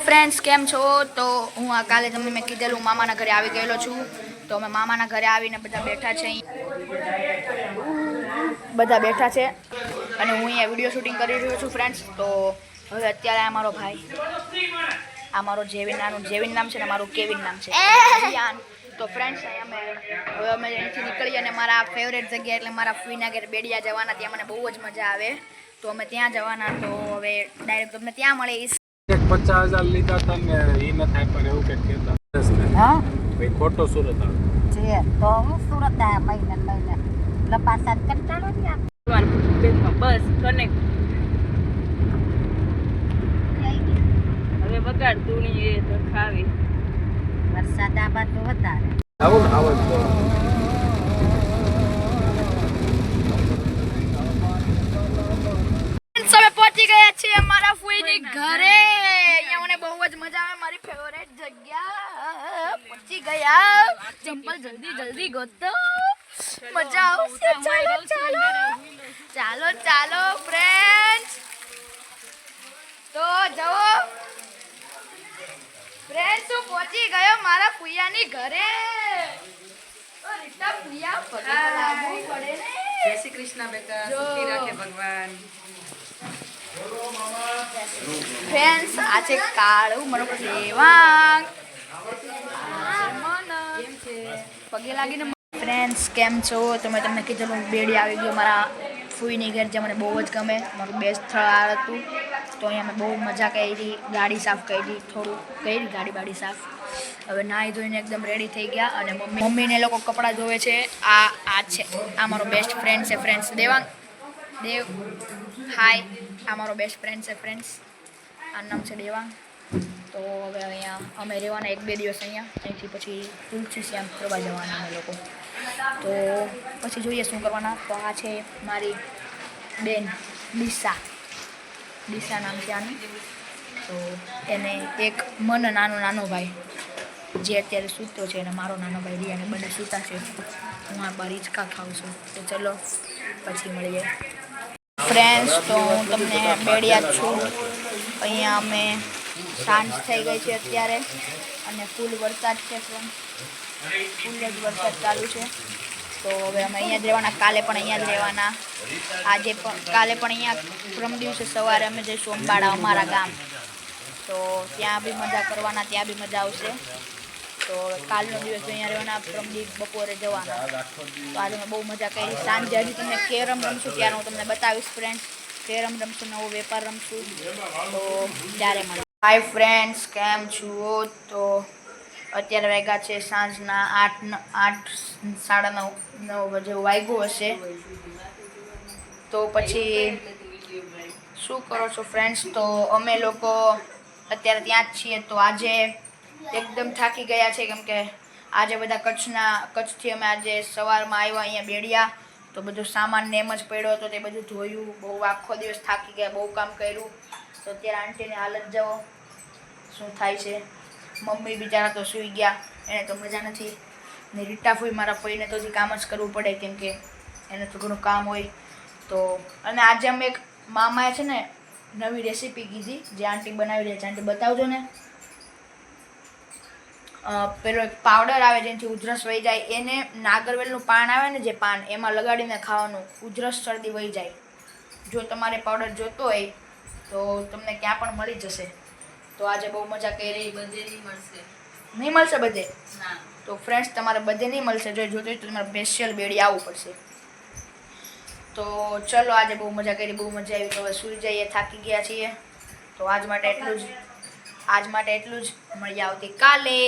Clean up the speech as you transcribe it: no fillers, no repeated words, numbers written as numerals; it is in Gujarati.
ફ્રેન્ડ્સ કેમ છો? તો હું આ કાલે તમને મેં કીધેલું મામાના ઘરે આવી ગયેલો છું. તો અમે મામાના ઘરે આવીને બધા બેઠા છે, બધા બેઠા છે અને હું અહીંયા વિડીયો શૂટિંગ કરી રહ્યો છું ફ્રેન્ડ્સ. તો હવે અત્યારે આ મારો ભાઈ, આ મારો જેવિન નામ છે ને મારું કેવિન નામ છે. તો ફ્રેન્ડ્સ હવે અમે અહીંથી નીકળીએ અને મારા ફેવરેટ જગ્યા એટલે મારા ફૂઈના ઘરે બેડિયા જવાના. ત્યાં મને બહુ જ મજા આવે, તો અમે ત્યાં જવાના. તો હવે ડાયરેક્ટ તમને ત્યાં મળીશ. 50,000 લીધા હતા ને એ ન થાય પણ એવું કંઈક કહેતા. હા ભાઈ ખોટો સુરત આવે છે તો હું સુરત આવ્યા મહિને લપાસા કંટાળો ત્યાં બસ કનેક્ટ હવે વગાડ ધૂણી એ તો ખાવી વરસાદ આ બાજુ વધારે આવું ને આવું તો અમે પહોંચી ગયા છીએ અમારા ફૂઈની ઘરે. અહીંયા મને બહુ જ મજા આવે, મારી ફેવરેટ જગ્યા. પહોંચી ગયા. ચંપલ જલ્દી ગોતો, મજા આવશે. ચાલો ફ્રેન્ડ્સ. તો જાઓ ફ્રેન્ડ્સ, હું પહોંચી ગયો મારા ફૂઈયાની ઘરે. રીટા ફૂઈયા પગે લાગવું પડે ને. જય શ્રી કૃષ્ણ બેટા, સુખી રાખે ભગવાન. ફ્રેન્ડ્સ આ છે કાળું મને દેવાંગ, પગે લાગીને. ફ્રેન્ડ્સ કેમ છો? તમે તમને કીધેલું બેડી આવી ગયો મારા ફૂઈની ઘર, જે મને બહુ જ ગમે. મારું બેસ્ટ સ્થળ હતું. તો અહીંયા મેં બહુ મજા કરી, ગાડી સાફ કરી, થોડું કરી ગાડી સાફ. હવે નાહી ધોઈને એકદમ રેડી થઈ ગયા અને મમ્મીને લોકો કપડાં ધોવે છે. આ છે, આ મારો બેસ્ટ ફ્રેન્ડ છે ફ્રેન્ડ્સ, દેવ. હાય, આ મારો બેસ્ટ ફ્રેન્ડ છે ફ્રેન્ડ્સ, આ નામ છે દેવાંગ. તો હવે અહીંયા અમે રહેવાના 1-2 દિવસ અહીંયા. અહીંથી પછી તુલસી શ્યામ ફરવા જવાના અમે લોકો. તો પછી જોઈએ શું કરવાના. તો આ છે મારી બેન ડીસા નામ છે આનું. તો એને એક નાનો ભાઈ જે અત્યારે સૂતો છે અને મારો નાનો ભાઈ રિયાને બંને સૂતા છે. હું આ બાર હિંચકા ખાઉં છું. તો ચલો પછી મળીએ ફ્રેન્ડ્સ. તો હું તમને બેડિયા જ છું. અહીંયા અમે સાંજ થઈ ગઈ છે અત્યારે અને ફૂલ વરસાદ છે ફ્રેન્ડ્સ, ફૂલ જ વરસાદ ચાલુ છે. તો હવે અમે અહીંયા જ રહેવાના, કાલે પણ અહીંયા જ રહેવાના. કાલે પણ અહીંયા પ્રમ દિવસે સવારે અમે જઈશું અંબાડા અમારા ગામ. તો ત્યાં બી મજા કરવાના, ત્યાં બી મજા આવશે. તો કાલનો દિવસ અહીંયા રહેવાના, પ્રમ દિવસ બપોરે જવાના. તો આજે મેં બહુ મજા કરી. સાંજે હજી તમને કેરમ રમશું ત્યારે હું તમને બતાવીશ ફ્રેન્ડ્સ. કેરમ રમશું, નવો વેપાર રમશું. તો ત્યારે મળે. હાય ફ્રેન્ડ્સ, કેમ છો? તો અત્યારે વાગ્યા છે સાંજના 8:30 જેવું વાગ્યું હશે. તો પછી શું કરો છો ફ્રેન્ડ્સ? તો અમે લોકો અત્યારે ત્યાં જ છીએ. તો આજે એકદમ થાકી ગયા છે, કેમ કે આજે બધા કચ્છથી અમે આજે સવારમાં આવ્યા અહીંયા બેડિયા. તો બધું સામાન ને એમ જ પડ્યો હતો, તે બધું ધોયું. બહુ આખો દિવસ થાકી ગયા, બહુ કામ કર્યું. તો અત્યારે આંટીની હાલત જવો શું થાય છે. મમ્મી બિચારા તો સૂઈ ગયા, એને તો મજા નથી. ને રીટા ફૂઈ મારા ફોઈને તો હજી કામ જ કરવું પડે, કેમ કે એને તો ઘણું કામ હોય. તો અને આજે અમે એક મામાએ છે ને નવી રેસીપી કીધી, જે આંટી બનાવી રહી છે. આંટી બતાવજો ને. પેલો એક પાવડર આવે જેનાથી ઉધરસ વહી જાય. એને નાગરવેલનું પાન આવે ને, જે પાન એમાં લગાડીને ખાવાનું, ઉધરસ શરદી વહી જાય. જો તમારે પાવડર જોતો હોય તો તમને ક્યાં પણ મળી જશે. તો આજે બહુ મજા કરી. બધે નહીં મળશે બધે. ના તો ફ્રેન્ડ્સ તમારે બધે નહીં મળશે. જો જોતું હોય તો તમારે સ્પેશિયલ બેડી આવવું પડશે. તો ચલો આજે બહુ મજા કરી, બહુ મજા આવી. તો હવે સૂઈ જઈએ, થાકી ગયા છીએ. તો આજ માટે એટલું જ. મળીએ આવતીકાલે.